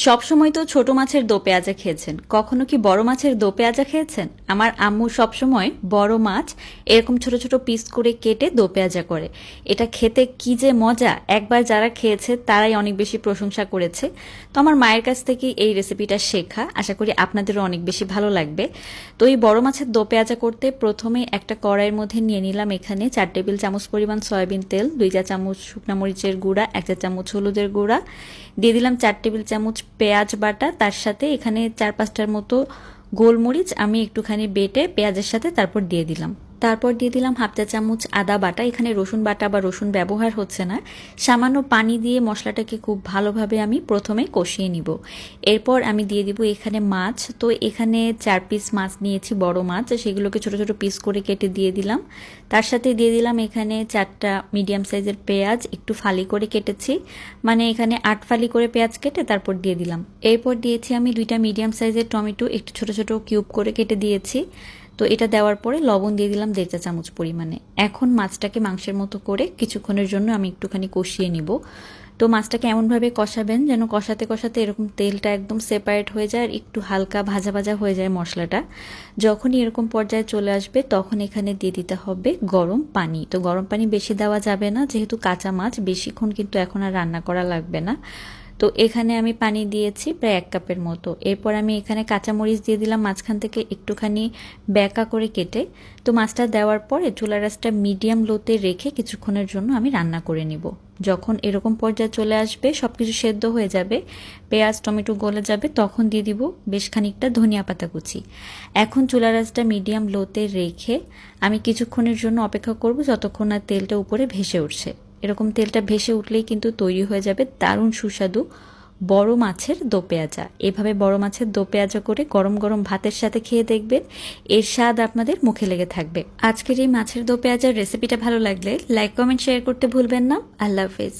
সবসময় তো ছোট মাছের দো পেঁয়াজা খেয়েছেন, কখনো কি বড় মাছের দো পেঁয়াজা খেয়েছেন? আমার আম্মু সবসময় বড় মাছ এরকম ছোট ছোট পিস করে কেটে দো পেঁয়াজা করে। এটা খেতে কি যে মজা! একবার যারা খেয়েছে তারাই অনেক বেশি প্রশংসা করেছে। তো আমার মায়ের কাছ থেকে এই রেসিপিটা শেখা, আশা করি আপনাদেরও অনেক বেশি ভালো লাগবে। তো এই বড় মাছের দো পেঁয়াজা করতে প্রথমে একটা কড়াইয়ের মধ্যে নিয়ে নিলাম এখানে 4 টেবিল চামচ পরিমাণ সয়াবিন তেল, 2 চা চামচ শুকনা মরিচের গুঁড়া, 1 চা চামচ হলুদের গুঁড়া, দিয়ে দিলাম 4 টেবিল চামচ পেঁয়াজ বাটা, তার সাথে এখানে 4-5টার মতো গোলমরিচ আমি একটুখানি বেটে পেঁয়াজের সাথে তারপর দিয়ে দিলাম। তারপর দিয়ে দিলাম হাফ চা চামচ আদা বাটা, এখানে রসুন বাটা বা রসুন ব্যবহার হচ্ছে না। সামান্য পানি দিয়ে মশলাটাকে খুব ভালোভাবে আমি প্রথমে কষিয়ে নিব। এরপর আমি দিয়ে দিব এখানে মাছ। তো এখানে 4 পিস মাছ নিয়েছি, বড় মাছ, সেগুলোকে ছোট ছোট পিস করে কেটে দিয়ে দিলাম। তার সাথে দিয়ে দিলাম এখানে 4টা মিডিয়াম সাইজের পেঁয়াজ, একটু ফালি করে কেটেছি, মানে এখানে 8 ফালি করে পেঁয়াজ কেটে তারপর দিয়ে দিলাম। এরপর দিয়েছি আমি 2টা মিডিয়াম সাইজের টমেটো, একটু ছোট ছোট কিউব করে কেটে দিয়েছি। তো এটা দেওয়ার পরে লবণ দিয়ে দিলাম 1.5 চা চামচ পরিমাণে। এখন মাছটাকে মাংসের মতো করে কিছুক্ষণের জন্য আমি একটুখানি কষিয়ে নিব। তো মাছটাকে এমনভাবে কষাবেন যেন কষাতে কষাতে এরকম তেলটা একদম সেপারেট হয়ে যায় আর একটু হালকা ভাজা ভাজা হয়ে যায় মশলাটা। যখনই এরকম পর্যায়ে চলে আসবে তখন এখানে দিয়ে দিতে হবে গরম পানি। তো গরম পানি বেশি দেওয়া যাবে না, যেহেতু কাঁচা মাছ বেশিক্ষণ কিন্তু এখন আর রান্না করা লাগবে না। তো এখানে আমি পানি দিয়েছি প্রায় 1 কাপের মতো। এরপর আমি এখানে কাঁচামরিচ দিয়ে দিলাম মাঝখান থেকে একটুখানি ব্যাকা করে কেটে। তো মাছটা দেওয়ার পরে চুলার আঁচটা মিডিয়াম লোতে রেখে কিছুক্ষণের জন্য আমি রান্না করে নিব। যখন এরকম পর্যায়ে চলে আসবে, সব কিছু সেদ্ধ হয়ে যাবে, পেঁয়াজ টমেটো গলে যাবে, তখন দিয়ে দিব বেশ খানিকটা ধনিয়া পাতা কুচি। এখন চুলার আঁচটা মিডিয়াম লোতে রেখে আমি কিছুক্ষণের জন্য অপেক্ষা করব যতক্ষণ না তেলটা উপরে ভেসে উঠছে। এরকম তেলটা ভেসে উঠলেই কিন্তু তৈরি হয়ে যাবে দারুণ সুস্বাদু বড় মাছের দো পেঁয়াজা। এভাবে বড় মাছের দো পেঁয়াজা করে গরম গরম ভাতের সাথে খেয়ে দেখবেন, এর স্বাদ আপনাদের মুখে লেগে থাকবে। আজকের এই মাছের দো পেঁয়াজার রেসিপিটা ভালো লাগলে লাইক কমেন্ট শেয়ার করতে ভুলবেন না। আল্লাহ হাফেজ।